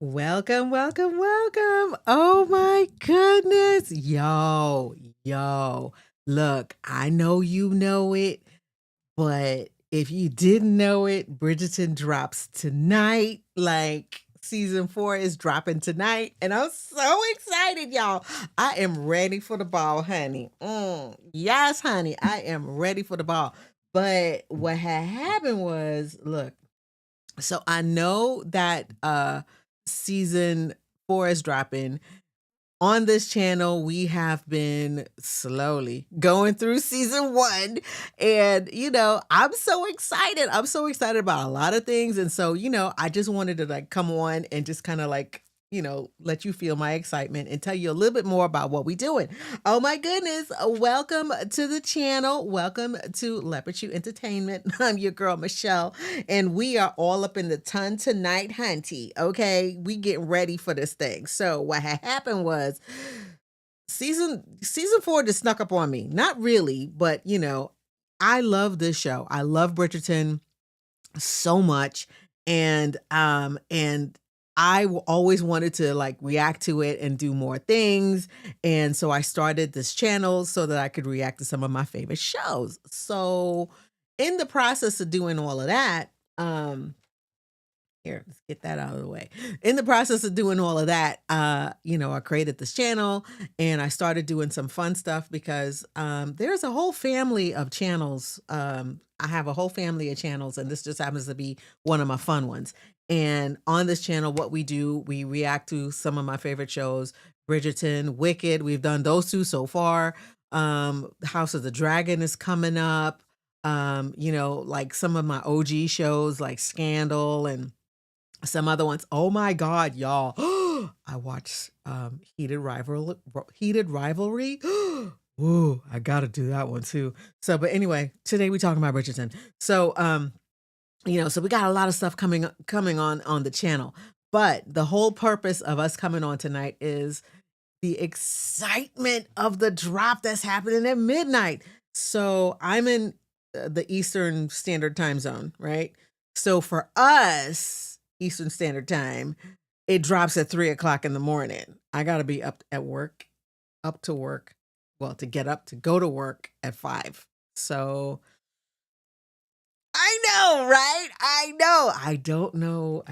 Welcome, welcome, welcome. Oh my goodness. Yo. Look, I know you know it, but if you didn't know it, Bridgerton drops tonight. Like season 4 is dropping tonight. And I'm so excited, y'all. I am ready for the ball, honey. Yes, honey. I am ready for the ball. But what had happened was, look, so I know that season 4 is dropping. On this channel, we have been slowly going through season 1 and I'm so excited. I'm so excited about a lot of things and so, I just wanted to like come on and just kind of like let you feel my excitement and tell you a little bit more about what we doing. Oh my goodness. Welcome to the channel. Welcome to Leopard Shoe Entertainment. I'm your girl, Michelle, and we are all up in the ton tonight, hunty. Okay. We getting ready for this thing. So what had happened was season 4 just snuck up on me. Not really, but I love this show. I love Bridgerton so much and always wanted to like react to it and do more things, and so I started this channel so that I could react to some of my favorite shows. So in the process of doing all of that, here, let's get that out of the way. In the process of doing all of that, I created this channel and I started doing some fun stuff because there's a whole family of channels. I have a whole family of channels, and this just happens to be one of my fun ones. And on this channel, what we do, we react to some of my favorite shows: Bridgerton, Wicked. We've done those two so far. House of the Dragon is coming up. Like some of my OG shows like Scandal and some other ones. Oh my God, y'all. I watched Heated Rivalry. Ooh, I gotta do that one too. So, but anyway, today we talking about Bridgerton. So, so we got a lot of stuff coming on the channel. But the whole purpose of us coming on tonight is the excitement of the drop that's happening at midnight. So I'm in the Eastern Standard Time Zone, right? So for us, Eastern Standard Time, it drops at 3 o'clock in the morning. I got to be up to work. Well, to get up to go to work at 5. So I know, right? I know. I don't know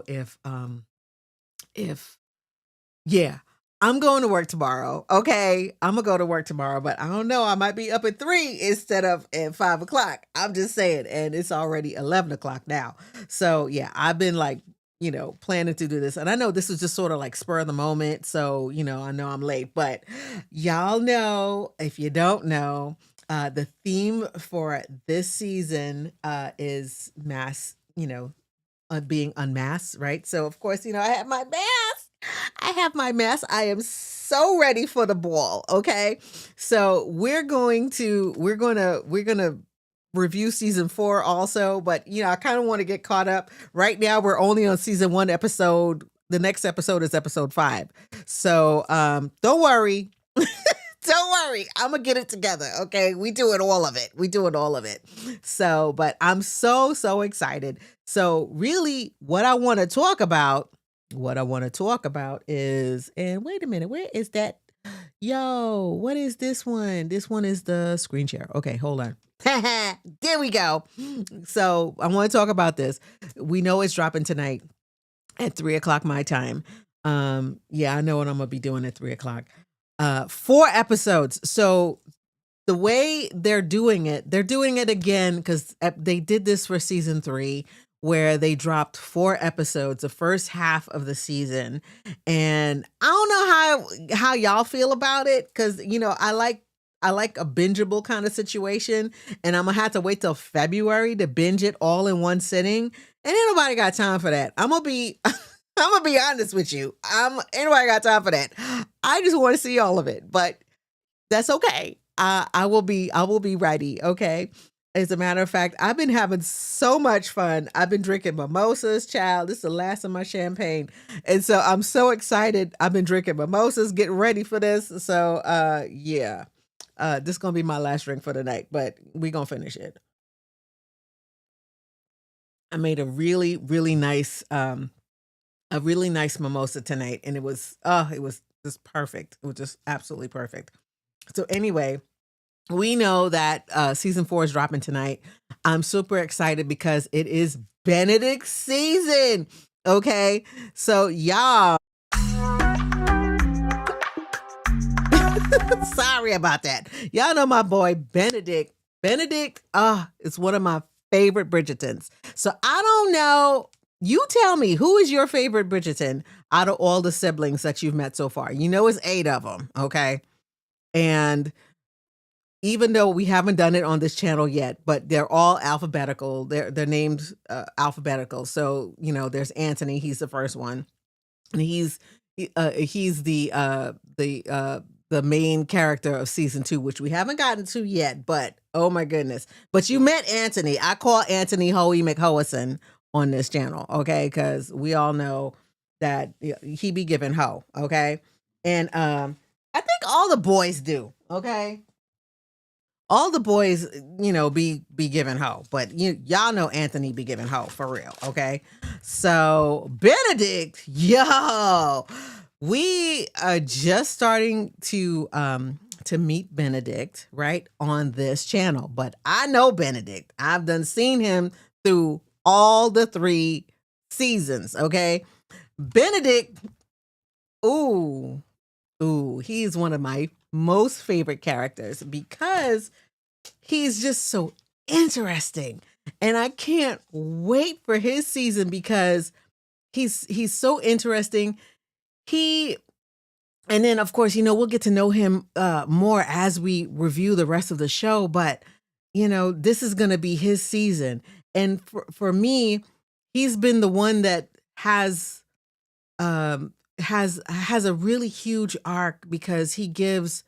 if yeah, I'm going to work tomorrow. Okay. I'm gonna go to work tomorrow, but I don't know. I might be up at 3 instead of at 5 o'clock. I'm just saying. And it's already 11 o'clock now. So yeah, I've been like, planning to do this. And I know this is just sort of like spur of the moment. So, I know I'm late, but y'all know, if you don't know, the theme for this season is mass, being unmasked, right? So of course, I have my mask. I am so ready for the ball. Okay. So we're gonna review season 4 also, but I kind of want to get caught up. Right now, we're only on season 1 episode. The next episode is episode 5. So don't worry. Don't worry. I'm gonna get it together. Okay. We doing all of it. So, but I'm so excited. So really what I want to talk about is, and wait a minute, where is that? Yo, what is this one? This one is the screen share. Okay, hold on. There we go. So I want to talk about this. We know it's dropping tonight at 3 o'clock my time. Yeah, I know what I'm gonna be doing at 3 o'clock. 4 episodes. So the way they're doing it again because they did this for season 3, where they dropped 4 episodes, the first half of the season. And I don't know how y'all feel about it, because I like a bingeable kind of situation, and I'm gonna have to wait till February to binge it all in one sitting. And ain't nobody got time for that. I'm gonna be I'm gonna be honest with you. Ain't nobody got time for that. I just want to see all of it, but that's okay. I will be ready. Okay. As a matter of fact, I've been having so much fun. I've been drinking mimosas, child. This is the last of my champagne. And so I'm so excited. I've been drinking mimosas, getting ready for this. So yeah. This is gonna be my last drink for the night, but we gonna finish it. I made a really, really nice a really nice mimosa tonight, and it was just perfect. It was just absolutely perfect. So anyway, we know that season 4 is dropping tonight. I'm super excited because it is Benedict's season. Okay, so y'all, sorry about that. Y'all know my boy Benedict. Benedict, is one of my favorite Bridgertons. So I don't know. You tell me, who is your favorite Bridgerton out of all the siblings that you've met so far? You know, it's 8 of them. Okay, and even though we haven't done it on this channel yet, but they're all alphabetical. They're named alphabetical. So you know, there's Anthony. He's the first one, and he's the main character of season 2, which we haven't gotten to yet. But oh my goodness! But you met Anthony. I call Anthony Hoey McHoison on this channel, okay? Because we all know that he be giving ho, okay? And I think all the boys do, okay? All the boys, you know, be giving ho, but y'all know Anthony be giving ho for real, okay? So Benedict, yo, we are just starting to meet Benedict right on this channel, but I know Benedict. I've done seen him through all the 3 seasons, okay? Benedict, ooh, he's one of my most favorite characters because he's just so interesting. And I can't wait for his season because he's so interesting. And then of course, you know, we'll get to know him more as we review the rest of the show, but you know, this is going to be his season. And for me, he's been the one that has a really huge arc because he gives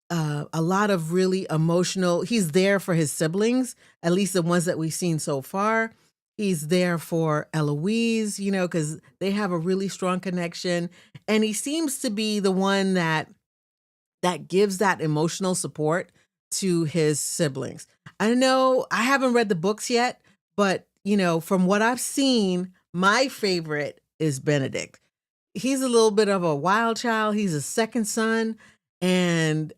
a lot of really emotional. He's there for his siblings, at least the ones that we've seen so far. He's there for Eloise, you know, because they have a really strong connection, and he seems to be the one that gives that emotional support to his siblings. I know I haven't read the books yet, but you know, from what I've seen, my favorite is Benedict. He's a little bit of a wild child. He's a second son, and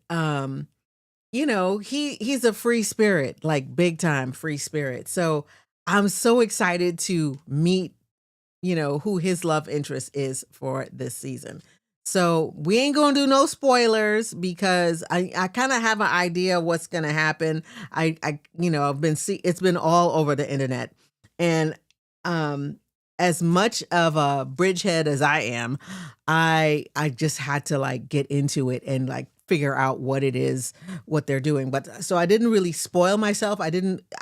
you know, he's a free spirit, like big time free spirit. So I'm so excited to meet, you know, who his love interest is for this season. So we ain't gonna do no spoilers because I kind of have an idea of what's gonna happen. You know, it's been all over the internet, and as much of a bridgehead as I am, I just had to like get into it and like figure out what it is, what they're doing. But so I didn't really spoil myself. I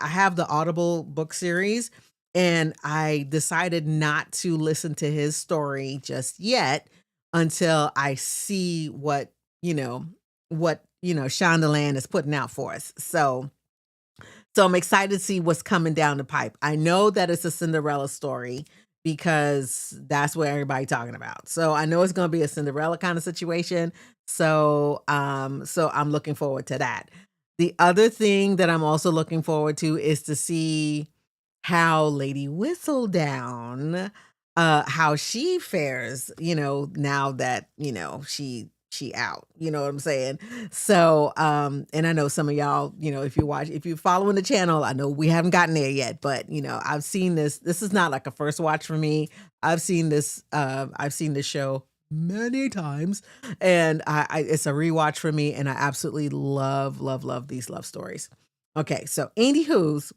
have the Audible book series, and I decided not to listen to his story just yet until I see what, Shondaland is putting out for us. So I'm excited to see what's coming down the pipe. I know that it's a Cinderella story because that's what everybody's talking about. So I know it's going to be a Cinderella kind of situation. So I'm looking forward to that. The other thing that I'm also looking forward to is to see how Lady Whistledown, how she fares, now that, she out, you know what I'm saying? So, and I know some of y'all, if you're following the channel, I know we haven't gotten there yet, but I've seen this is not like a first watch for me. I've seen this show many times, and it's a rewatch for me, and I absolutely love these love stories. Okay, so anywho's,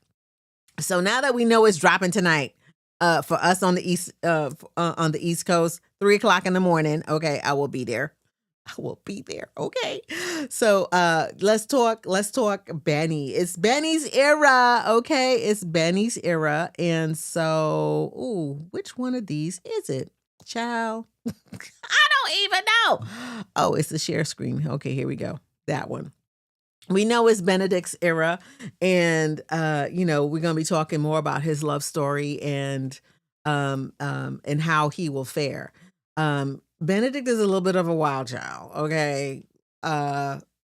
so now that we know it's dropping tonight, for us on the East Coast, 3:00 in the morning. Okay, I will be there. Okay. So let's talk Benny. It's Benny's era. Okay. It's Benny's era. And so, which one of these is it? Child. I don't even know. Oh, it's the share screen. Okay, here we go. That one. We know it's Benedict's era, and we're gonna be talking more about his love story and how he will fare. Benedict is a little bit of a wild child, okay?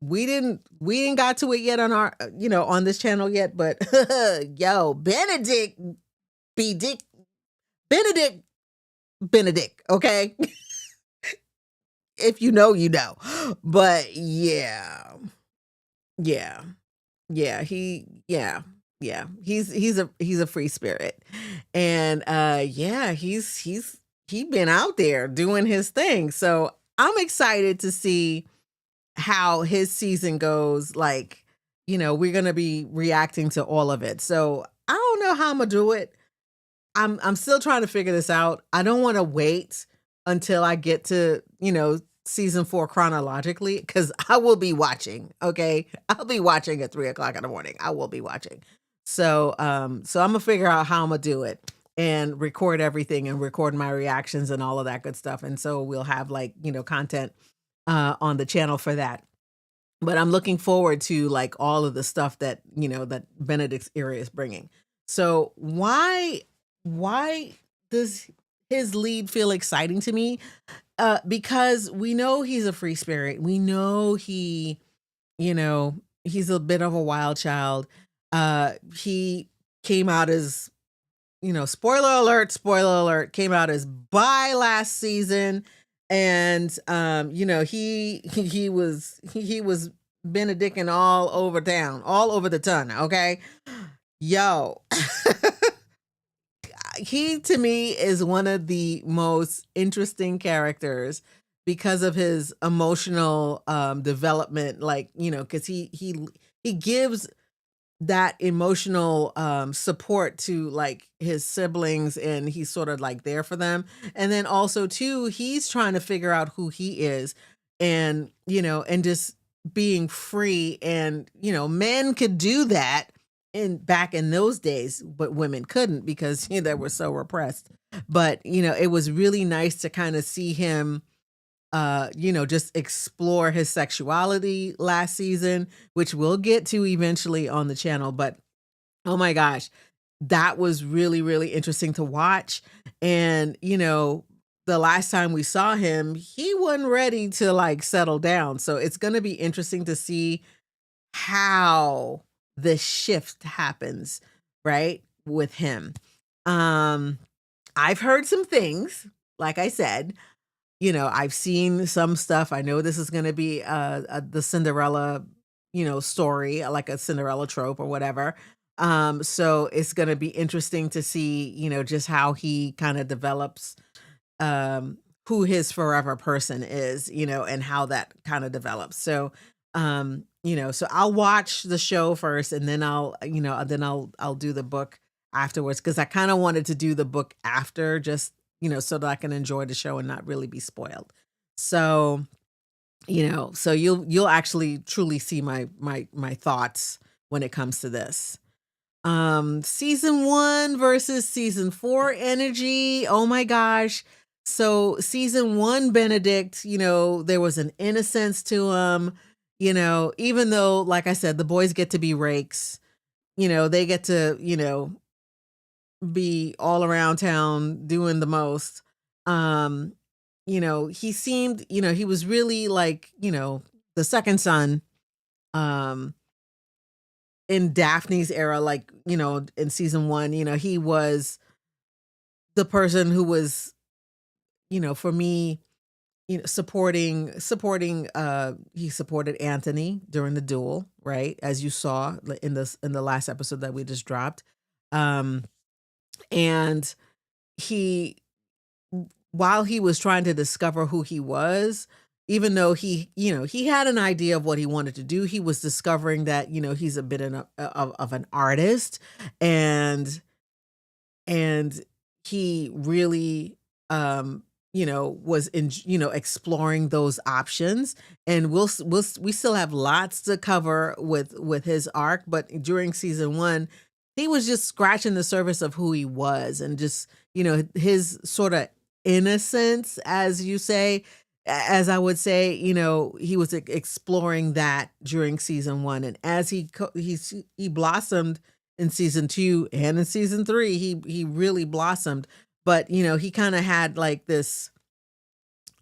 We ain't got to it yet on our on this channel yet, but yo, Benedict Benedict, okay? If you know, you know. But yeah, he's a free spirit. And yeah, he been out there doing his thing. So I'm excited to see how his season goes. Like, we're gonna be reacting to all of it. So I don't know how I'm gonna do it. I'm still trying to figure this out. I don't want to wait until I get to, season 4 chronologically, because I will be watching. Okay. I'll be watching at 3 o'clock in the morning. I will be watching. So I'm gonna figure out how I'm gonna do it and record everything and record my reactions and all of that good stuff. And so we'll have, like, content on the channel for that. But I'm looking forward to, like, all of the stuff that, that Benedict's era is bringing. So why does his lead feel exciting to me? Because we know he's a free spirit. We know he's a bit of a wild child. He came out as, spoiler alert, came out as bi last season. And he was Benedictine all over town, all over the ton, okay? Yo, he to me is one of the most interesting characters because of his emotional development, like, because he gives that emotional support to, like, his siblings, and he's sort of like there for them. And then also too, he's trying to figure out who he is, and and just being free. And men could do that in back in those days, but women couldn't, because they were so repressed. But it was really nice to kind of see him just explore his sexuality last season, which we'll get to eventually on the channel. But oh my gosh, that was really, really interesting to watch. And, the last time we saw him, he wasn't ready to, like, settle down. So it's going to be interesting to see how the shift happens, right, with him. Um, I've heard some things, like I said. I've seen some stuff. I know this is gonna be, the Cinderella, story, like a Cinderella trope or whatever. So it's gonna be interesting to see, just how he kinda develops, who his forever person is, and how that kinda develops. So, so I'll watch the show first, and then I'll do the book afterwards, because I kinda wanted to do the book after, just, so that I can enjoy the show and not really be spoiled. So, so you'll actually truly see my thoughts when it comes to this. Season 1 versus season 4 energy. Oh my gosh. So season 1 Benedict, there was an innocence to him, even though, like I said, the boys get to be rakes, they get to, be all around town doing the most. Um, he seemed, he was really like, the second son, um, in Daphne's era, like, in season 1, he was the person who was, for me, he supported Anthony during the duel, right? As you saw in the last episode that we just dropped. Um, and he while he was trying to discover who he was, even though he had an idea of what he wanted to do, he was discovering that, he's a bit of an artist. And and he really was in exploring those options. And we still have lots to cover with his arc. But during season 1, he was just scratching the surface of who he was, and just his sort of innocence, as you say, as I would say. He was exploring that during season 1. And as he blossomed in season 2 and in season 3, he really blossomed. But he kind of had like this.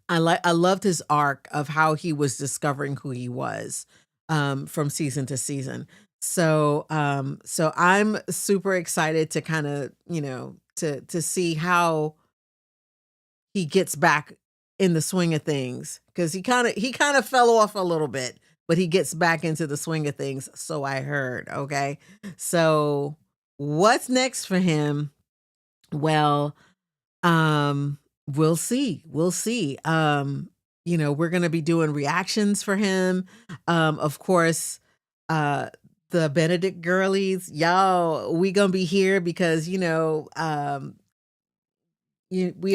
I loved his arc of how he was discovering who he was, from season to season. So I'm super excited to kind of, to see how he gets back in the swing of things, because he kind of fell off a little bit, but he gets back into the swing of things. So I heard. Okay, so what's next for him? Well, we'll see. We'll see. We're gonna be doing reactions for him. Of course, uh the Benedict girlies, y'all, we gonna be here because we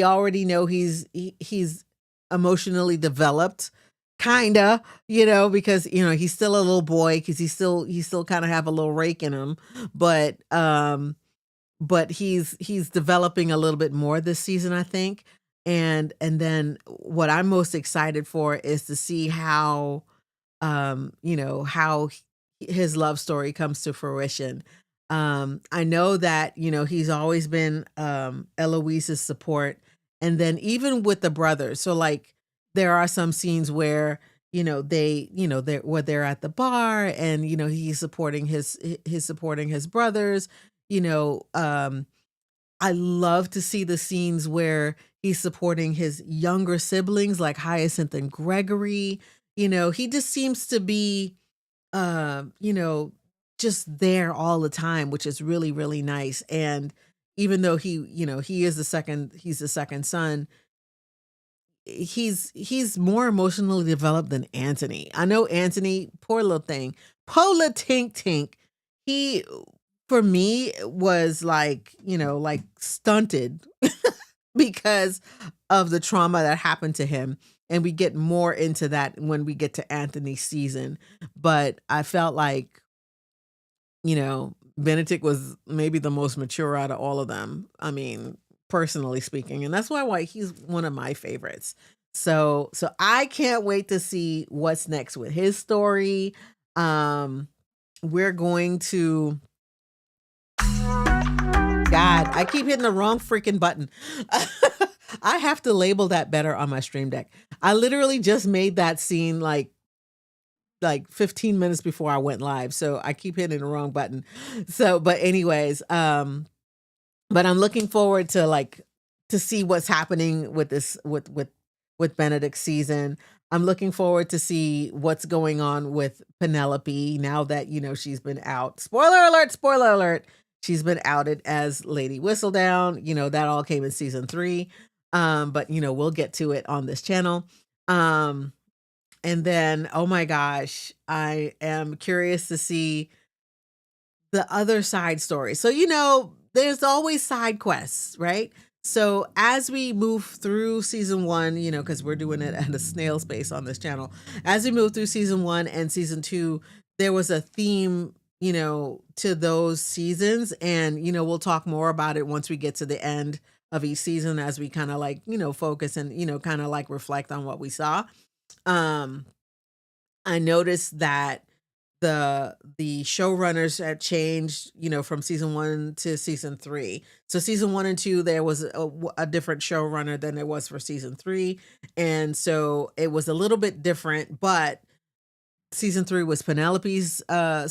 already know he's emotionally developed, kinda, because he's still a little boy, because he still kind of have a little rake in him, but he's developing a little bit more this season, I think. And then what I'm most excited for is to see how his love story comes to fruition. I know that, he's always been Eloise's support. And then even with the brothers, so like there are some scenes where, they're at the bar, and, he's supporting his brothers, you know, um, I love to see the scenes where he's supporting his younger siblings like Hyacinth and Gregory. He just seems to be, um, you know, just there all the time, which is really, really nice. And even though he's the second son, he's more emotionally developed than Anthony. I know Anthony, poor little thing, poor tink tink. He, for me, was like stunted because of the trauma that happened to him. And we get more into that when we get to Anthony's season. But I felt like, Benedict was maybe the most mature out of all of them. I mean, personally speaking. And that's why he's one of my favorites. So I can't wait to see what's next with his story. Um, we're going to God, I keep hitting the wrong freaking button. I have to label that better on my stream deck. I literally just made that scene like 15 minutes before I went live. So I keep hitting the wrong button. So, but anyways, but I'm looking forward to see what's happening with this with Benedict's season. I'm looking forward to see what's going on with Penelope now that she's been out. Spoiler alert, spoiler alert. She's been outed as Lady Whistledown. That all came in season 3. But we'll get to it on this channel. And then, oh my gosh, I am curious to see the other side story. So, there's always side quests, right? So as we move through season 1, because we're doing it at a snail's pace on this channel, as we move through season 1 and season 2, there was a theme, to those seasons. And, we'll talk more about it once we get to the end of each season, as we kind of focus and, kind of reflect on what we saw. I noticed that the showrunners had changed, from season 1 to season 3. So season 1 and 2, there was a different showrunner than there was for season 3. And so it was a little bit different, but season 3 was Penelope's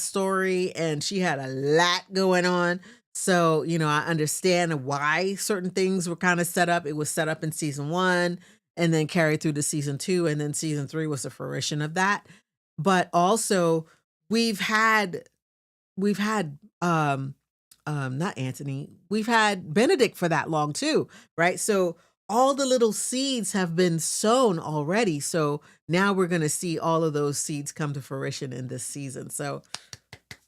story, and she had a lot going on. So, I understand why certain things were kind of set up. It was set up in season 1 and then carried through to season 2, and then season 3 was the fruition of that. But also we've had not Anthony, we've had Benedict for that long too, right? So all the little seeds have been sown already. So now we're going to see all of those seeds come to fruition in this season. So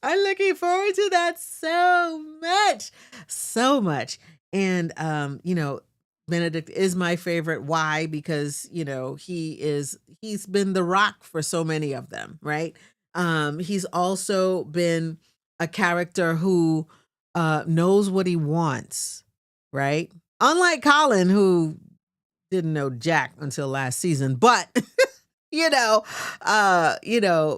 I'm looking forward to that so much, so much. And, Benedict is my favorite. Why? Because, he's been the rock for so many of them, right? He's also been a character who knows what he wants, right? Unlike Colin, who didn't know Jack until last season, but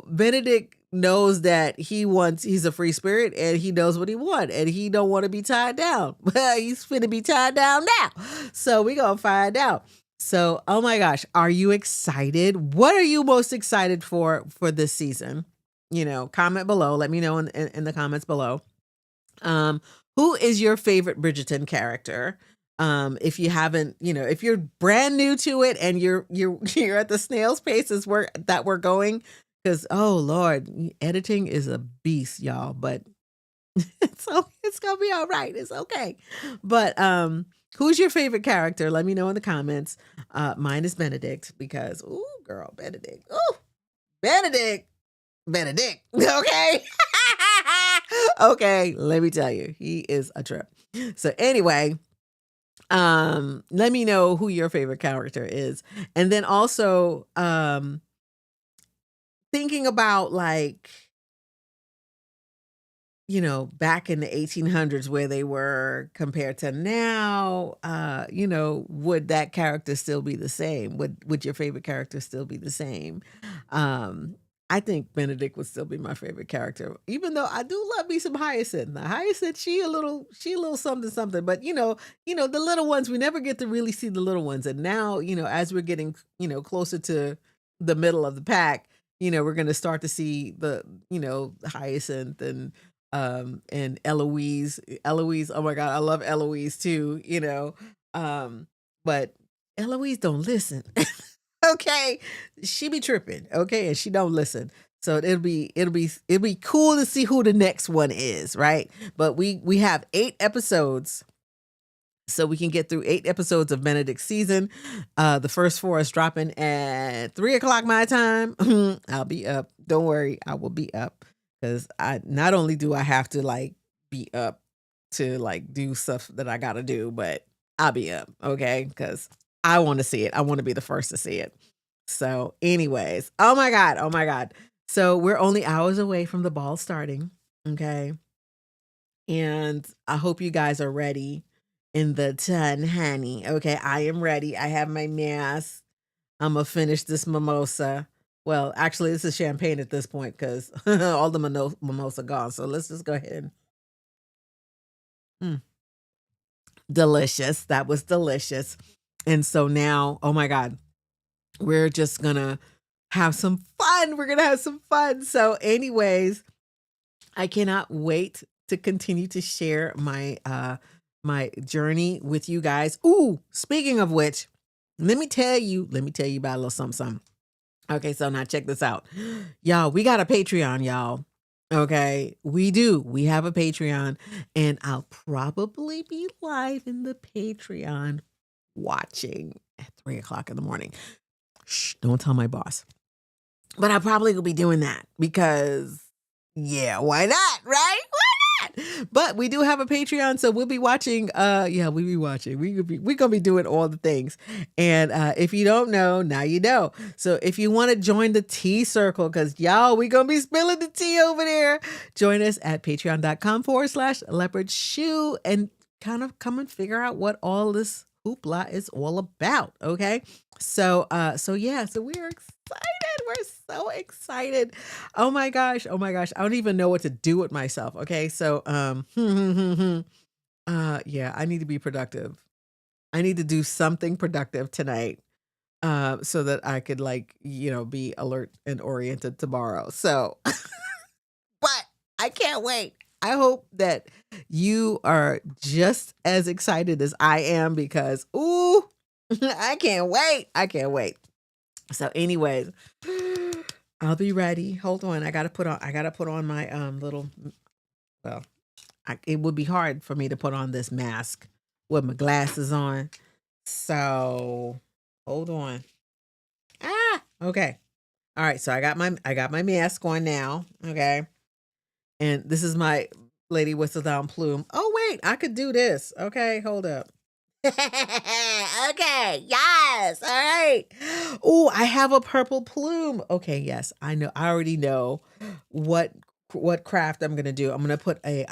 Benedict knows that he's a free spirit, and he knows what he wants, and he don't want to be tied down. Well, he's finna be tied down now. So we gonna find out. So, oh my gosh, are you excited? What are you most excited for this season? Comment below. Let me know in the comments below. Who is your favorite Bridgerton character? If you haven't, if you're brand new to it and you're at the snail's pace is where that we're going, because oh Lord, editing is a beast, y'all. But it's gonna be all right. It's okay. But who's your favorite character? Let me know in the comments. Mine is Benedict because ooh, girl, Benedict. Ooh, Benedict. Benedict. Okay. Okay, let me tell you, he is a trip. So anyway, let me know who your favorite character is. And then also thinking about like, back in the 1800s where they were compared to now, would that character still be the same? Would your favorite character still be the same? I think Benedict would still be my favorite character, even though I do love me some Hyacinth. Now, Hyacinth, she a little something something, but the little ones, we never get to really see the little ones. And now, as we're getting, closer to the middle of the pack, we're going to start to see the, Hyacinth and Eloise. Eloise, oh my God, I love Eloise too, but Eloise don't listen. Okay, she be tripping, okay, and she don't listen. So it'll be cool to see who the next one is, right? But we have 8 episodes, so we can get through 8 episodes of Benedict's season. The first 4 is dropping at 3:00 my time. I'll be up. Don't worry, I will be up because I not only do I have to like be up to like do stuff that I gotta do, but I'll be up, okay? Because I want to see it. I want to be the first to see it. So, anyways, oh my God, oh my God. So we're only hours away from the ball starting, okay? And I hope you guys are ready in the ton, honey. Okay, I am ready. I have my mask. I'm gonna finish this mimosa. Well, actually, this is champagne at this point because all the mimosa gone. So let's just go ahead and delicious. That was delicious. And so now, oh my God, we're just gonna have some fun. We're gonna have some fun. So, anyways, I cannot wait to continue to share my journey with you guys. Ooh, speaking of which, let me tell you about a little something. Okay, so now check this out. Y'all, we got a Patreon, y'all. Okay, we do. We have a Patreon, and I'll probably be live in the Patreon watching at 3:00 in the morning. Shh, don't tell my boss. But I probably will be doing that because, yeah, why not, right? Why not? But we do have a Patreon, so we'll be watching. We'll be watching. We're gonna be doing all the things. And if you don't know, now you know. So if you want to join the tea circle, because y'all, we gonna be spilling the tea over there. Join us at patreon.com/leopard shoe and kind of come and figure out what all this hoopla is all about. Okay. So yeah, so we're excited. We're so excited. Oh my gosh. Oh my gosh. I don't even know what to do with myself. Okay. So, yeah, I need to be productive. I need to do something productive tonight. So that I could be alert and oriented tomorrow. So, but I can't wait. I hope that you are just as excited as I am because, ooh, I can't wait. I can't wait. So anyways, I'll be ready. Hold on. I gotta put on my little, well, it would be hard for me to put on this mask with my glasses on. So hold on. Okay. All right. So I got my mask on now. Okay. And this is my Lady Whistle Down plume. Oh wait, I could do this. Okay, hold up. Okay, yes. All right. Oh, I have a purple plume. Okay, yes. I know. I already know what craft I'm gonna do. I'm gonna put a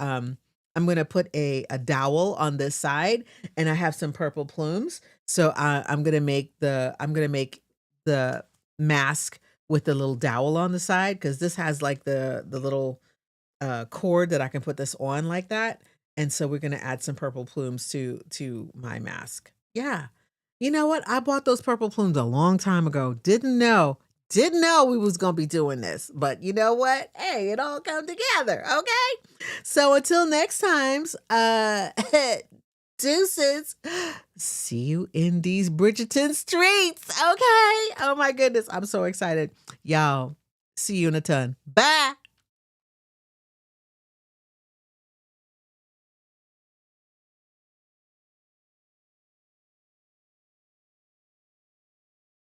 dowel on this side, and I have some purple plumes. So I'm gonna make the mask with the little dowel on the side because this has like the little cord that I can put this on like that. And so we're going to add some purple plumes to my mask. Yeah. You know what? I bought those purple plumes a long time ago. Didn't know we was going to be doing this. But you know what? Hey, it all come together. Okay. So until next times, Deuces. See you in these Bridgerton streets. Okay. Oh my goodness. I'm so excited. Y'all, see you in a ton. Bye.